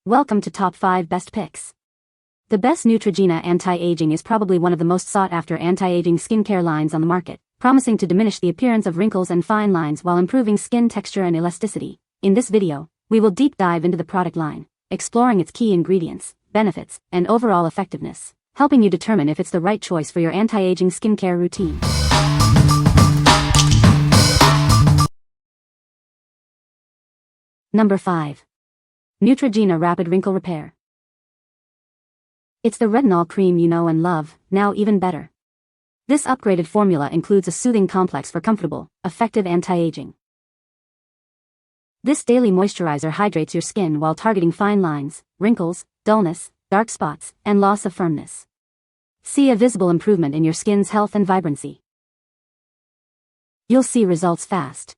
Welcome to Top 5 Best Picks. The best Neutrogena Anti Aging is probably one of the most sought-after anti-aging skincare lines on the market, promising to diminish the appearance of wrinkles and fine lines while improving skin texture and elasticity. In this video, we will deep dive into the product line, exploring its key ingredients, benefits, and overall effectiveness, helping you determine if it's the right choice for your anti-aging skincare routine. Number 5. Neutrogena Rapid Wrinkle Repair. It's the retinol cream you know and love, now even better. This upgraded formula includes a soothing complex for comfortable, effective anti-aging. This daily moisturizer hydrates your skin while targeting fine lines, wrinkles, dullness, dark spots, and loss of firmness. See a visible improvement in your skin's health and vibrancy. You'll see results fast.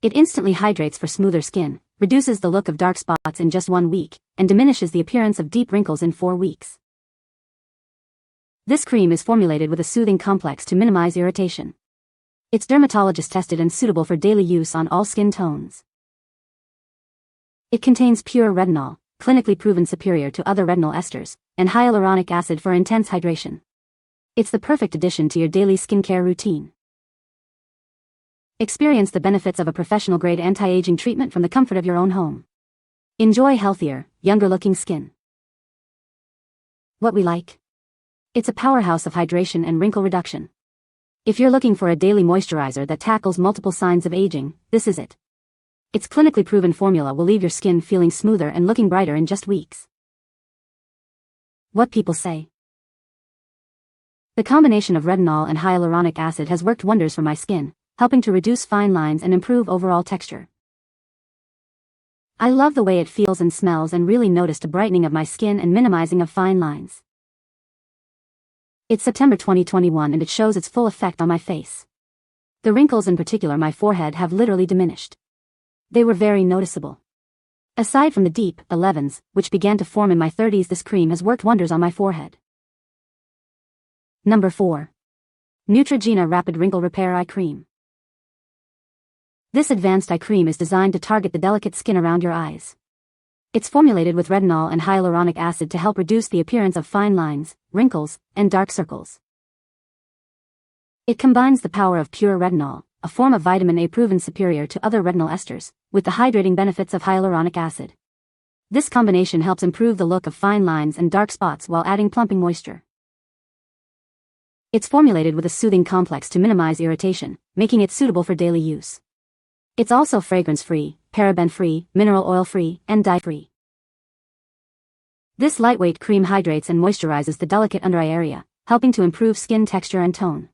It instantly hydrates for smoother skin, reduces the look of dark spots in just 1 week, and diminishes the appearance of deep wrinkles in 4 weeks. This cream is formulated with a soothing complex to minimize irritation. It's dermatologist tested and suitable for daily use on all skin tones. It contains pure retinol, clinically proven superior to other retinol esters, and hyaluronic acid for intense hydration. It's the perfect addition to your daily skincare routine. Experience the benefits of a professional-grade anti-aging treatment from the comfort of your own home. Enjoy healthier, younger-looking skin. What we like? It's a powerhouse of hydration and wrinkle reduction. If you're looking for a daily moisturizer that tackles multiple signs of aging, this is it. Its clinically proven formula will leave your skin feeling smoother and looking brighter in just weeks. What people say? The combination of retinol and hyaluronic acid has worked wonders for my skin, helping to reduce fine lines and improve overall texture. I love the way it feels and smells and really noticed a brightening of my skin and minimizing of fine lines. It's September 2021 and it shows its full effect on my face. The wrinkles, in particular my forehead, have literally diminished. They were very noticeable. Aside from the deep 11s, which began to form in my 30s, this cream has worked wonders on my forehead. Number 4. Neutrogena Rapid Wrinkle Repair Eye Cream. This advanced eye cream is designed to target the delicate skin around your eyes. It's formulated with retinol and hyaluronic acid to help reduce the appearance of fine lines, wrinkles, and dark circles. It combines the power of pure retinol, a form of vitamin A proven superior to other retinol esters, with the hydrating benefits of hyaluronic acid. This combination helps improve the look of fine lines and dark spots while adding plumping moisture. It's formulated with a soothing complex to minimize irritation, making it suitable for daily use. It's also fragrance-free, paraben-free, mineral oil-free, and dye-free. This lightweight cream hydrates and moisturizes the delicate under-eye area, helping to improve skin texture and tone.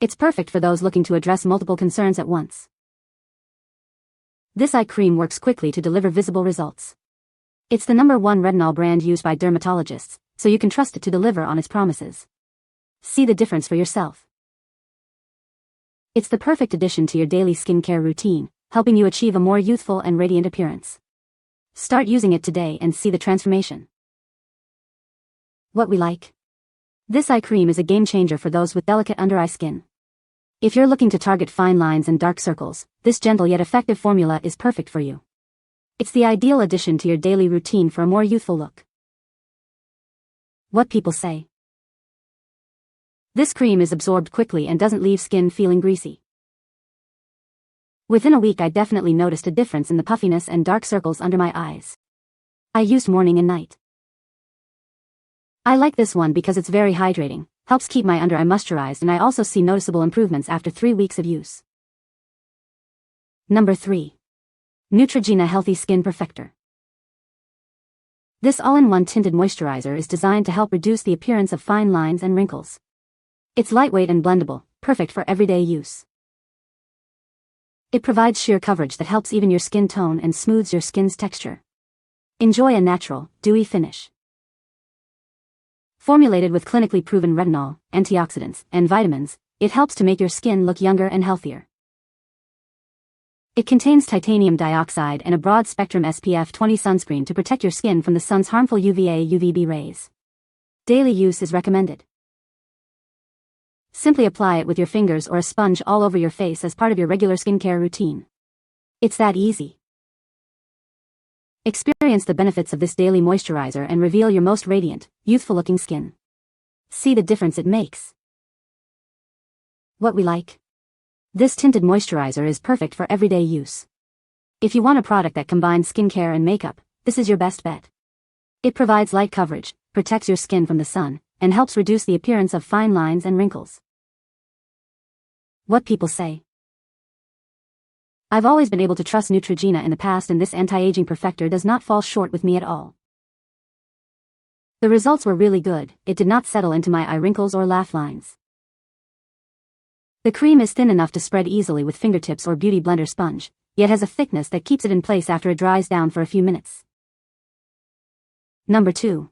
It's perfect for those looking to address multiple concerns at once. This eye cream works quickly to deliver visible results. It's the #1 retinol brand used by dermatologists, so you can trust it to deliver on its promises. See the difference for yourself. It's the perfect addition to your daily skincare routine, helping you achieve a more youthful and radiant appearance. Start using it today and see the transformation. What we like? This eye cream is a game changer for those with delicate under-eye skin. If you're looking to target fine lines and dark circles, this gentle yet effective formula is perfect for you. It's the ideal addition to your daily routine for a more youthful look. What people say? This cream is absorbed quickly and doesn't leave skin feeling greasy. Within a week I definitely noticed a difference in the puffiness and dark circles under my eyes. I used morning and night. I like this one because it's very hydrating, helps keep my under eye moisturized, and I also see noticeable improvements after 3 weeks of use. Number 3. Neutrogena Healthy Skin Perfector. This all-in-one tinted moisturizer is designed to help reduce the appearance of fine lines and wrinkles. It's lightweight and blendable, perfect for everyday use. It provides sheer coverage that helps even your skin tone and smooths your skin's texture. Enjoy a natural, dewy finish. Formulated with clinically proven retinol, antioxidants, and vitamins, it helps to make your skin look younger and healthier. It contains titanium dioxide and a broad-spectrum SPF 20 sunscreen to protect your skin from the sun's harmful UVA/UVB rays. Daily use is recommended. Simply apply it with your fingers or a sponge all over your face as part of your regular skincare routine. It's that easy. Experience the benefits of this daily moisturizer and reveal your most radiant, youthful-looking skin. See the difference it makes. What we like. This tinted moisturizer is perfect for everyday use. If you want a product that combines skincare and makeup, this is your best bet. It provides light coverage, protects your skin from the sun, and helps reduce the appearance of fine lines and wrinkles. What people say. I've always been able to trust Neutrogena in the past, and this anti-aging Perfector does not fall short with me at all. The results were really good. It did not settle into my eye wrinkles or laugh lines. The cream is thin enough to spread easily with fingertips or beauty blender sponge, yet has a thickness that keeps it in place after it dries down for a few minutes. Number 2.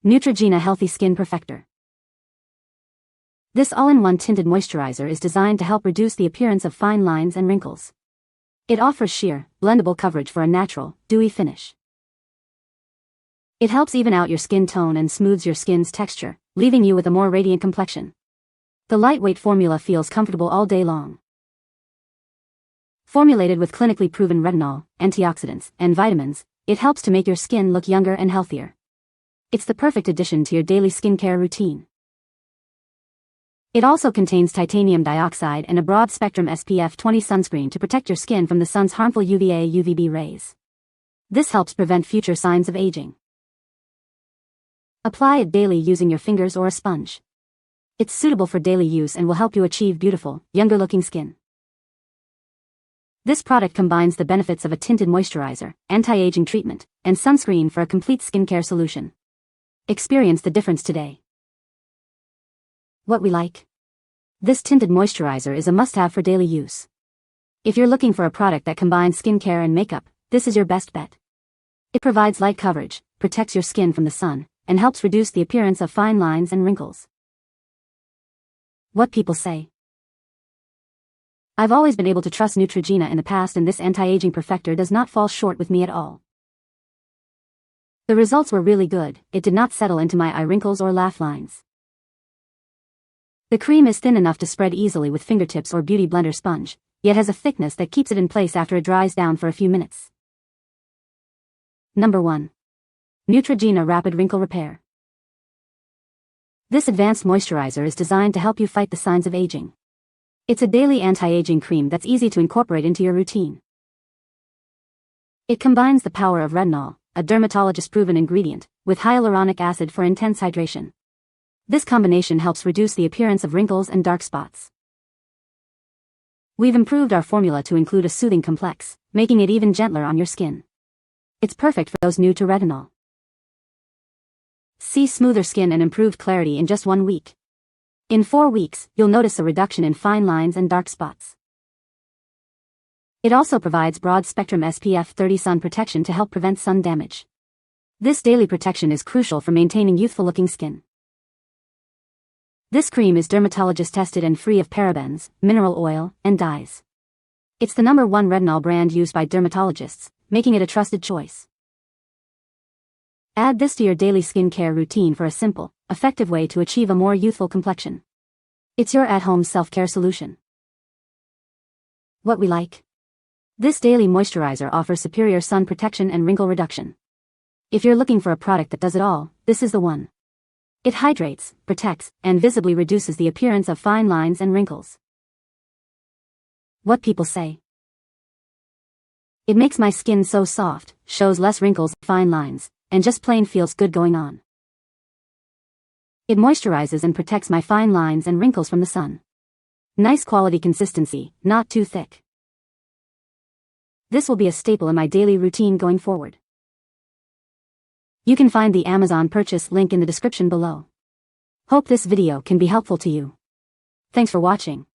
Neutrogena Healthy Skin Perfector. This all-in-one tinted moisturizer is designed to help reduce the appearance of fine lines and wrinkles. It offers sheer, blendable coverage for a natural, dewy finish. It helps even out your skin tone and smooths your skin's texture, leaving you with a more radiant complexion. The lightweight formula feels comfortable all day long. Formulated with clinically proven retinol, antioxidants, and vitamins, it helps to make your skin look younger and healthier. It's the perfect addition to your daily skincare routine. It also contains titanium dioxide and a broad-spectrum SPF 20 sunscreen to protect your skin from the sun's harmful UVA/UVB rays. This helps prevent future signs of aging. Apply it daily using your fingers or a sponge. It's suitable for daily use and will help you achieve beautiful, younger-looking skin. This product combines the benefits of a tinted moisturizer, anti-aging treatment, and sunscreen for a complete skincare solution. Experience the difference today. What we like. This tinted moisturizer is a must-have for daily use. If you're looking for a product that combines skincare and makeup, this is your best bet. It provides light coverage, protects your skin from the sun, and helps reduce the appearance of fine lines and wrinkles. What people say. I've always been able to trust Neutrogena in the past, and this anti-aging Perfector does not fall short with me at all. The results were really good. It did not settle into my eye wrinkles or laugh lines. The cream is thin enough to spread easily with fingertips or beauty blender sponge, yet has a thickness that keeps it in place after it dries down for a few minutes. Number 1. Neutrogena Rapid Wrinkle Repair. This advanced moisturizer is designed to help you fight the signs of aging. It's a daily anti-aging cream that's easy to incorporate into your routine. It combines the power of retinol, a dermatologist-proven ingredient, with hyaluronic acid for intense hydration. This combination helps reduce the appearance of wrinkles and dark spots. We've improved our formula to include a soothing complex, making it even gentler on your skin. It's perfect for those new to retinol. See smoother skin and improved clarity in just 1 week. In 4 weeks, you'll notice a reduction in fine lines and dark spots. It also provides broad-spectrum SPF 30 sun protection to help prevent sun damage. This daily protection is crucial for maintaining youthful-looking skin. This cream is dermatologist-tested and free of parabens, mineral oil, and dyes. It's the #1 retinol brand used by dermatologists, making it a trusted choice. Add this to your daily skincare routine for a simple, effective way to achieve a more youthful complexion. It's your at-home self-care solution. What we like. This daily moisturizer offers superior sun protection and wrinkle reduction. If you're looking for a product that does it all, this is the one. It hydrates, protects, and visibly reduces the appearance of fine lines and wrinkles. What people say. It makes my skin so soft, shows less wrinkles, fine lines, and just plain feels good going on. It moisturizes and protects my fine lines and wrinkles from the sun. Nice quality consistency, not too thick. This will be a staple in my daily routine going forward. You can find the Amazon purchase link in the description below. Hope this video can be helpful to you. Thanks for watching.